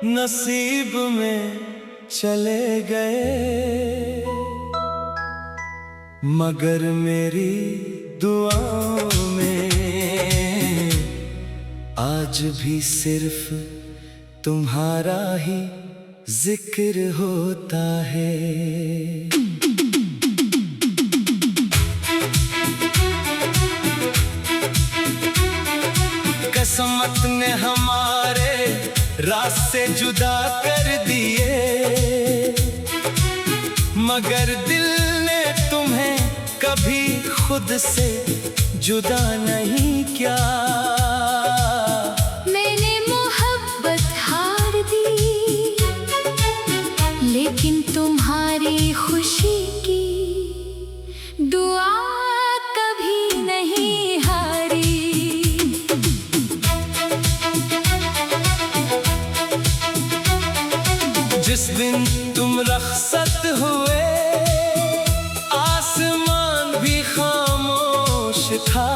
नसीब में चले गए, मगर मेरी दुआओं में आज भी सिर्फ तुम्हारा ही जिक्र होता है। किस्मत ने हमारे रास्ते जुदा कर दिए, मगर दिल ने तुम्हें कभी खुद से जुदा नहीं किया। मैंने मोहब्बत हार दी, लेकिन तुम्हारी खुशी की दुआ कभी नहीं हारी। जिस दिन तुम रखसत हुए, आसमान भी खामोश था।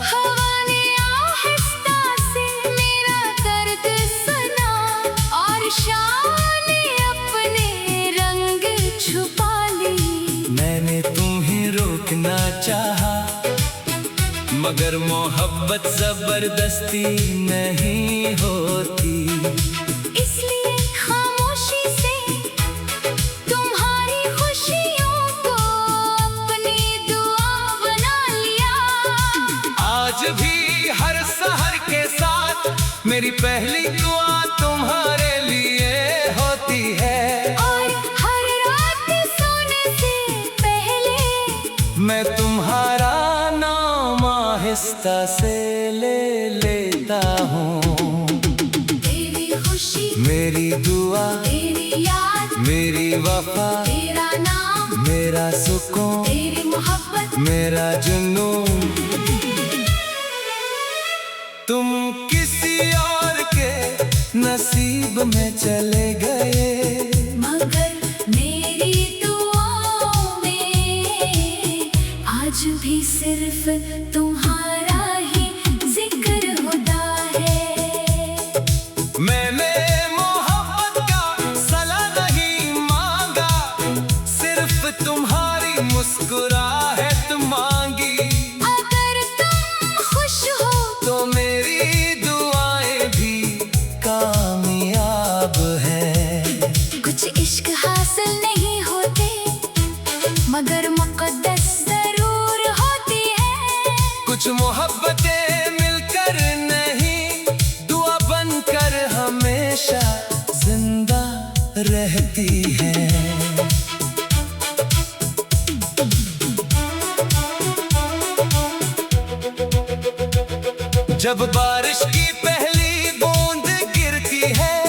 हवा ने आहिस्ता से मेरा दर्द सुना, और शाम ने अपने रंग छुपा ली। मैंने तुम्हें रोकना चाहा, मगर मोहब्बत जबरदस्ती नहीं होती। इसलिए खामोशी से तुम्हारी खुशियों को अपनी दुआ बना लिया। आज भी हर सहर के साथ मेरी पहली दुआ तुम्हारे लिए होती है, और हर रात सोने से पहले मैं तुम्हारा नाम आहिस्ता से ले लेता हूँ। तेरी खुशी, मेरी दुआ, तेरी याद, मेरी वफा, तेरा नाम, मेरा सुकून, तेरी मोहब्बत, मेरा जुनून। तुम किसी और के नसीब में चले गए, मगर मेरी दुआओं में आज भी सिर्फ तुम्हारा ही जिक्र होता है। मैंने मोहब्बत का सला नहीं मांगा, सिर्फ तुम्हारी मुस्कुराहट मांगी। अगर तुम खुश हो तो मेरी दुआएं भी कामयाब हैं। कुछ इश्क हासिल नहीं होते, मगर मुक़द्दस जरूर होती है। कुछ मोहब्बतें मिलकर नहीं, दुआ बनकर हमेशा जिंदा रहती हैं। जब बारिश की पहली बूंद गिरती है,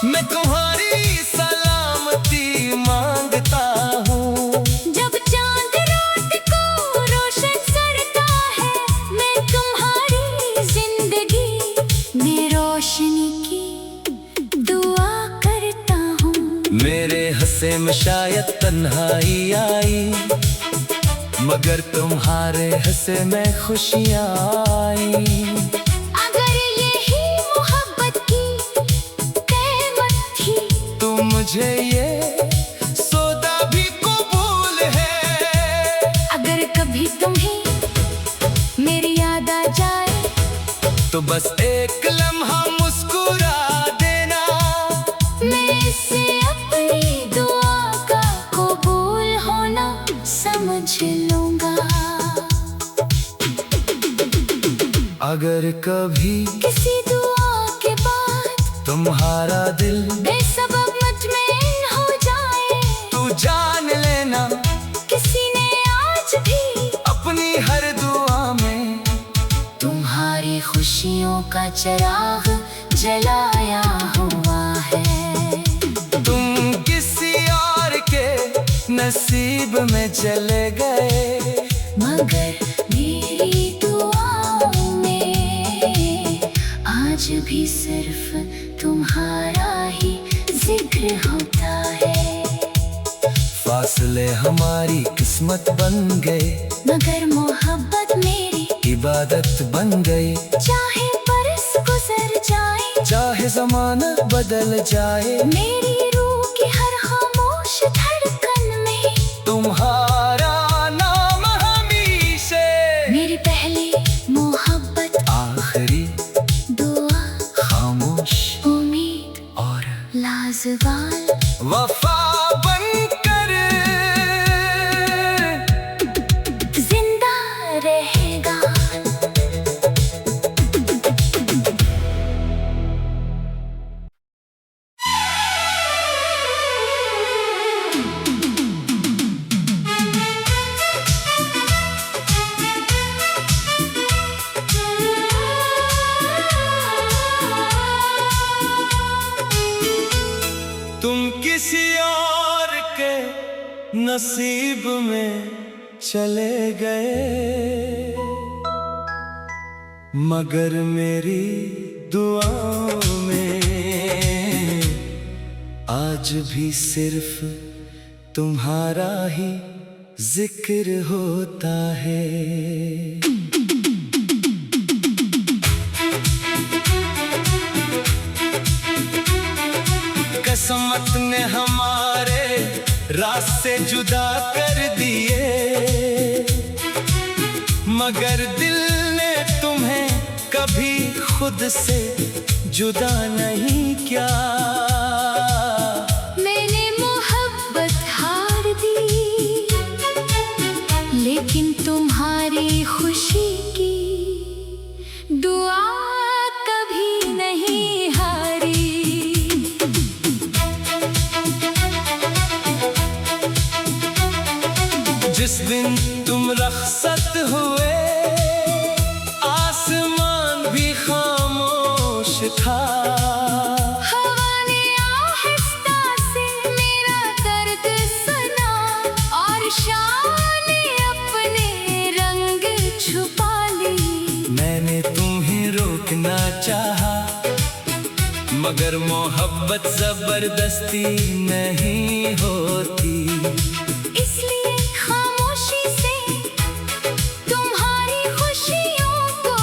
मैं तुम्हारी सलामती मांगता हूँ। जब चांद रात को रोशन करता है, मैं तुम्हारी जिंदगी में रोशनी की दुआ करता हूँ। मेरे हंसे में शायद तन्हाई आई, मगर तुम्हारे हंसे में खुशियाँ आई। अगर यही मोहब्बत की कीमत थी, तो मुझे ये सौदा भी कबूल है। अगर कभी तुम्हें मेरी याद आ जाए, तो बस एक लम्हा मुस्कुरा देना, मैं इसे अपनी दुआ का कबूल होना समझ लूंगा। अगर कभी किसी दुआ के बाद तुम्हारा दिल बेसबब मुतमईन हो जाए, तू जान लेना, किसी ने आज भी अपनी हर दुआ में तुम्हारी खुशियों का चिराग जलाया हुआ है। तुम किसी और के नसीब में चले गए, मगर मेरी दुआओं में आज भी सिर्फ तुम्हारा ही जिक्र होता है। फासले हमारी किस्मत बन गए, मगर मोहब्बत मेरी इबादत बन गई। चाहे बरस गुजर जाए, चाहे जमाना बदल जाए, मेरी रूह की हर खामोश धड़कन में तुम्हारा नाम हमेशा। मेरी पहली मोहब्बत, आखिरी दुआ, खामोश उम्मीद और लाजवाल वफा बनकर जिंदा रहेगा। तुम किसी और के नसीब में चले गए, मगर मेरी दुआओं में आज भी सिर्फ तुम्हारा ही जिक्र होता है। किस्मत ने हमारे रास्ते जुदा कर दिए, मगर दिल ने तुम्हें कभी खुद से जुदा नहीं किया। मैंने मोहब्बत हार दी, लेकिन तुम्हारी खुशी की दुआ कभी नहीं हारी। जिस दिन तुम रखसत हुए, आसमान भी खामोश था। हवा ने आहिस्ता से मेरा दर्द सुना, और शाम ने अपने रंग छुपा ली। मैंने तुम्हें रोकना चाहा, मगर मोहब्बत जबरदस्ती नहीं होती। इसलिए खामोशी से तुम्हारी खुशियों को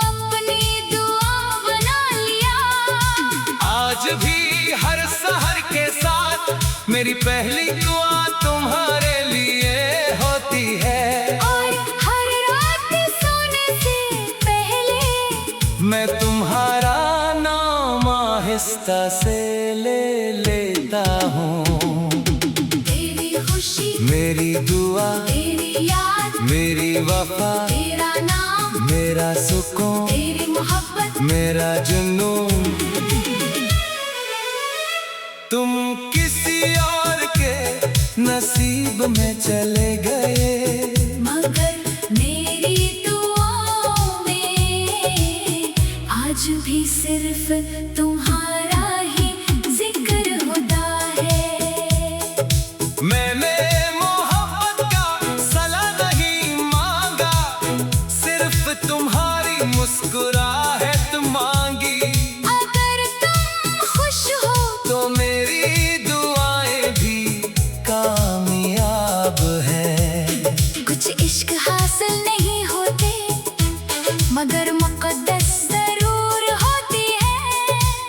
अपनी दुआ बना लिया। आज भी हर सहर के साथ मेरी पहली दुआ तुम्हारे लिए होती है, और हर रात सोने से पहले मैं तुम्हारा नाम आहिस्ता से ले लेता हूँ। तेरी खुशी, मेरी दुआ, तेरी याद, मेरी वफा, तेरा नाम, मेरा सुकून, तेरी मोहब्बत, मेरा जुनून। तुम किसी और के नसीब में चले गए, मगर मेरी दुआओं में आज भी सिर्फ तुम्हारा ही जिक्र होता है। मैंने मोहब्बत का सला नहीं मांगा, सिर्फ तुम्हारी मुस्कुराहट मांगी। अगर तुम खुश हो तो मेरी दुआएं भी कामयाब हैं। कुछ इश्क हासिल नहीं होते, मगर मुक़द्दस जरूर होती है।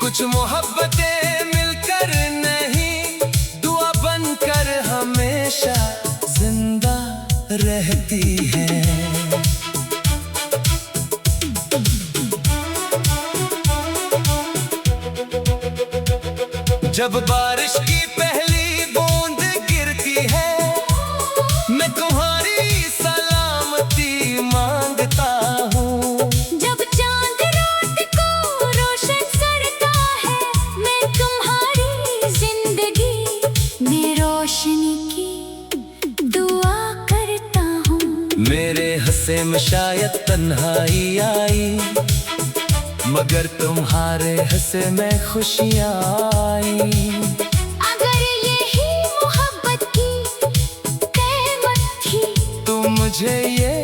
कुछ मोहब्बतें मिलकर नहीं, दुआ बनकर हमेशा जिंदा रहती हैं। जब बारिश की पहली बूंद गिरती है, मैं तुम्हारी सलामती मांगता हूँ। जब चांद रात को रोशन करता है, मैं तुम्हारी जिंदगी में रोशनी की दुआ करता हूँ। मेरे हंसे में शायद तन्हाई आई, मगर तुम्हारे हंसे में खुशियाँ आई। अगर यही मोहब्बत की कीमत थी, तो मुझे ये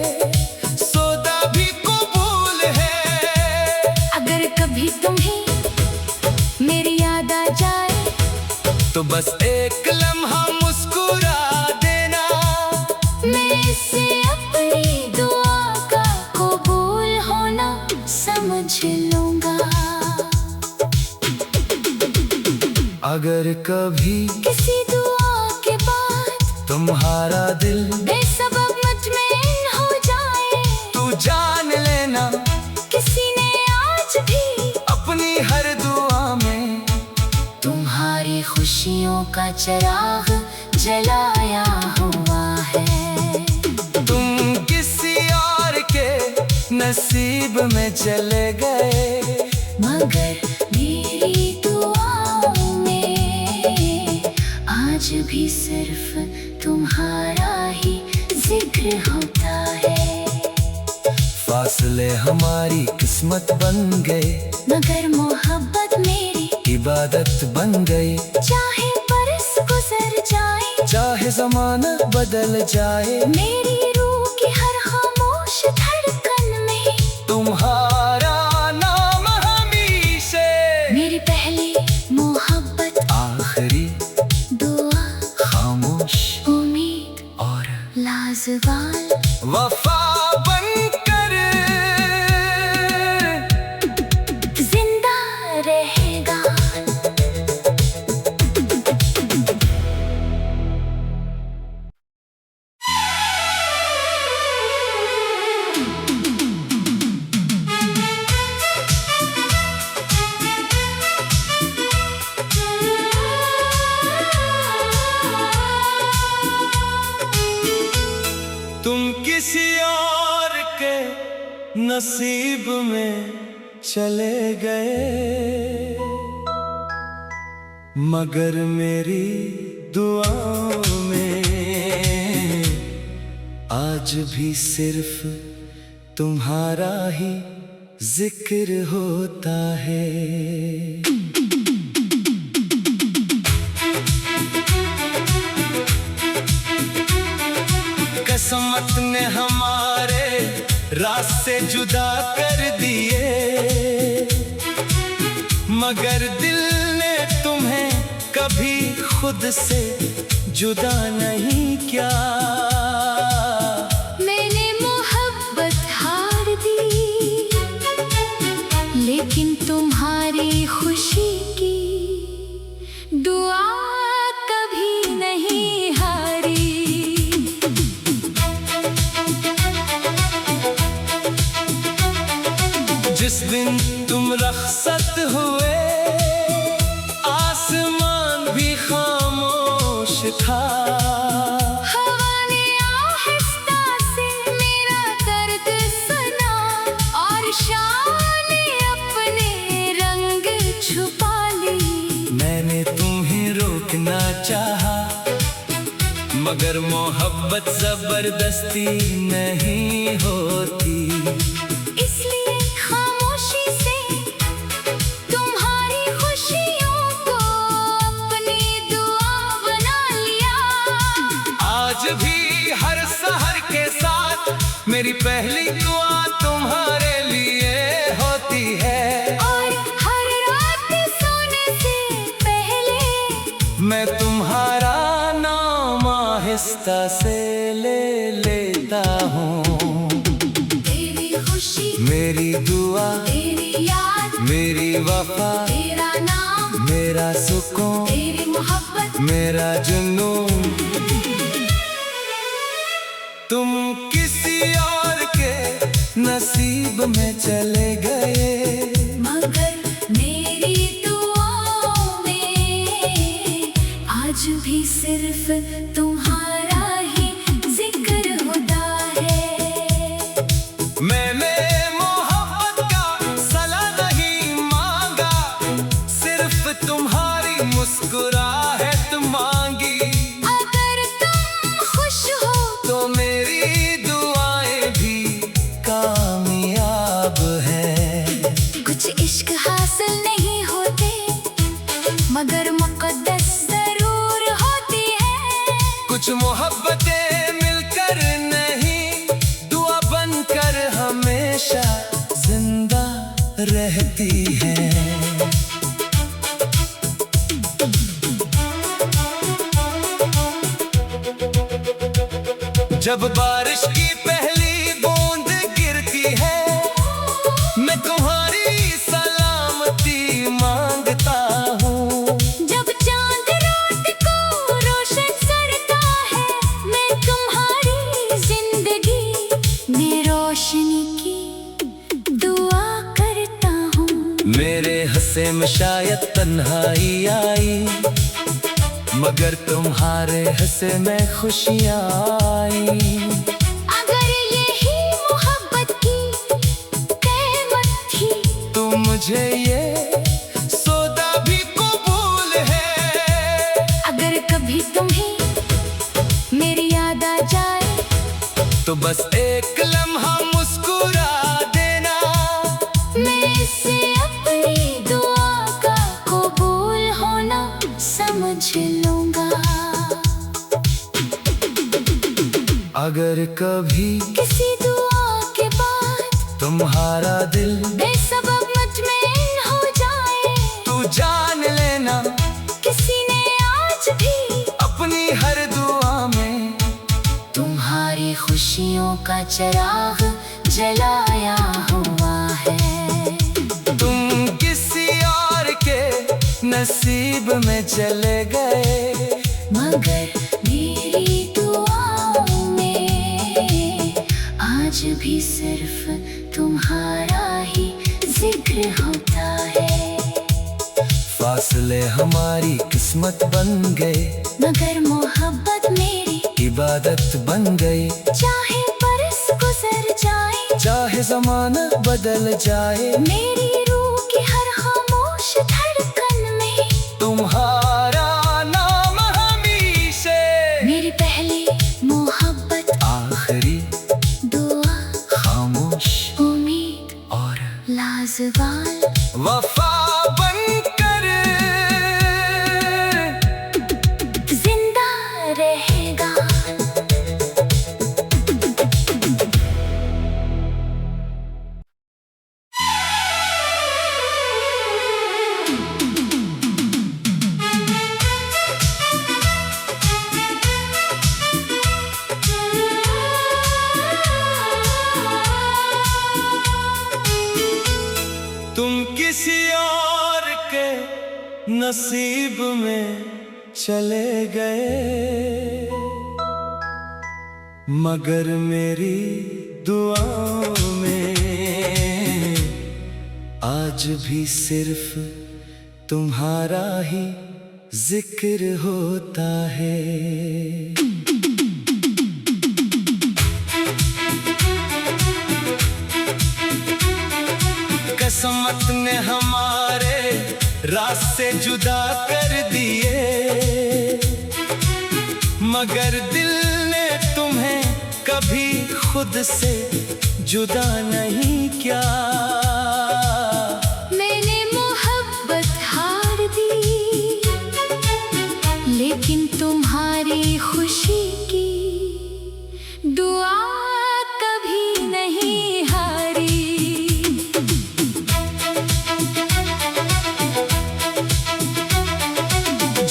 सौदा भी कबूल है। अगर कभी तुम्हें मेरी याद आ जाए, तो बस एक लम्हा मुस्कुरा देना, मैं इसे अपनी दुआ का कबूल होना समझ लूंगा। अगर कभी किसी दुआ के बाद तुम्हारा दिल बेसबब मुतमईन हो जाए, तू जान लेना किसी ने आज भी अपनी हर दुआ में तुम्हारी खुशियों का चिराग जलाया हुआ है। तुम किसी और के नसीब में चले गए, मगर मेरी दुआओं में आज भी सिर्फ तुम्हारा ही जिक्र होता है। फासले हमारी किस्मत बन गए, मगर मोहब्बत मेरी इबादत बन गई। चाहे बरस गुजर जाए, चाहे ज़माना बदल जाए, मेरी रूह की हर खामोश धड़कन में तुम्हारा नाम हमेशा। मेरी पहली मोहब्बत, आखिरी दुआ, खामोश उम्मीद और लाजवाल वफा बनकर जिंदा रहेगा। तुम किसी और के नसीब में चले गए, मगर मेरी दुआओं में आज भी सिर्फ तुम्हारा ही जिक्र होता है। किस्मत ने हमारे रास्ते जुदा कर दिए, मगर दिल ने तुम्हें कभी खुद से जुदा नहीं किया। मैंने मोहब्बत हार दी, लेकिन तुम्हारी खुशी की दुआ कभी नहीं हारी। जिस दिन तुम रखसत हुए, आसमान भी खामोश था। हवा ने आहिस्ता से मेरा दर्द सुना, और शाम ने अपने रंग छुपा ली। मैंने तुम्हें रोकना चाहा, मगर मोहब्बत जबरदस्ती नहीं होती। इसलिए खामोशी से तुम्हारी खुशियों को अपनी दुआ बना लिया। आज भी हर सहर के साथ मेरी पहली दुआ तुम्हारे लिए होती है, और हर रात सोने से पहले मैं तुम्हारा नाम आहिस्ता से ले लेता हूँ। तेरी खुशी, मेरी दुआ, तेरी याद, मेरी वफा, तेरा नाम, मेरा सुकून, तेरी मोहब्बत, मेरा जुनून। तुम किसी और के नसीब में चले गए, मगर मेरी दुआओं में आज भी सिर्फ तुम्हारा ही जिक्र होता है। मैंने मोहब्बत का सला नहीं मांगा, सिर्फ तुम्हारी मुस्कुराहट मांगी। अगर तुम खुश हो तो मेरी दुआएं भी कामयाब हैं। कुछ इश्क हासिल नहीं होते, मगर मुक़द्दस जरूर होती है। कुछ मोहब्बतें मिलकर नहीं, दुआ बनकर हमेशा जिंदा रहती हैं। जब बारिश की पहली बूंद गिरती है, मैं तुम्हारी सलामती मांगता हूँ। जब मेरे हंसे में शायद तन्हाई आई, मगर तुम्हारे हंसे में खुशियाँ आई। अगर यही मोहब्बत की कीमत थी तो मुझे ये सौदा भी कबूल है। अगर कभी तुम्हें मेरी याद आ जाए तो बस एक लम्हा मुस्कुरा देना, मैं इसे अपनी दुआ का कबूल होना समझ लूंगा। अगर कभी किसी दुआ के बाद तुम्हारा दिल बेसबब मुतमईन हो जाए तू जान लेना, किसी ने आज भी अपनी हर दुआ में तुम्हारी खुशियों का चिराग जलाया हुआ है। तुम किसी और के नसीब में चले गए, मगर मेरी दुआओं में आज भी सिर्फ तुम्हारा ही जिक्र होता है। फासले हमारी किस्मत बन गए, मगर मोहब्बत मेरी इबादत बन गई। चाहे बरस गुजर जाए, चाहे ज़माना बदल जाए, मेरी रूह की हर खामोश धड़कन में तुम्हारा नाम हमेशा। मेरी पहली मोहब्बत, आखिरी दुआ, खामोश उम्मीद और लाजवाल वफा बनकर जिंदा रहेगा। तुम किसी और के नसीब में चले गए, मगर मेरी दुआओं में आज भी सिर्फ तुम्हारा ही जिक्र होता है। किस्मत ने हमारे रास्ते जुदा कर दिए, मगर दिल ने तुम्हें कभी खुद से जुदा नहीं किया। मैंने मोहब्बत हार दी, लेकिन तुम्हारी खुशी की दुआ कभी नहीं हारी।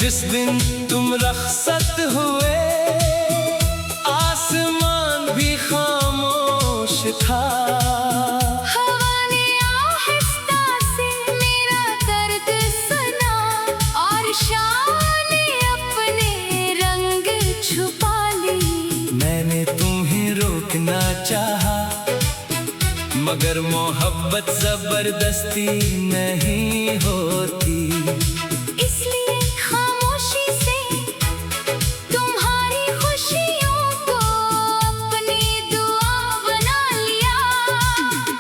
जिस दिन तुम रखसत हुए, आसमान भी खामोश था। हवा ने आहिस्ता से मेरा दर्द सुना, और शाम ने अपने रंग छुपा ली। मैंने तुम्हें रोकना चाहा, मगर मोहब्बत जबरदस्ती नहीं होती। इसलिए खामोशी से तुम्हारी खुशियों को अपनी दुआ बना लिया।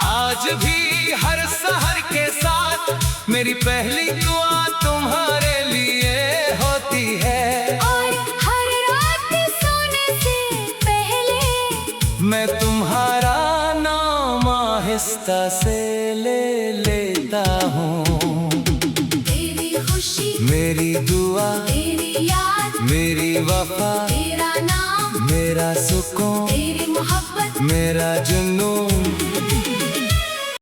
आज भी हर सहर के साथ मेरी पहली दुआ तुम्हारे लिए होती है, और हर रात सोने से पहले मैं तुम्हारा नाम आहिस्ता से ले लेता हूँ। तेरी खुशी, मेरी दुआ, तेरी याद, मेरी वफा, तेरा नाम, मेरा सुकून, तेरी मोहब्बत, मेरा जुनून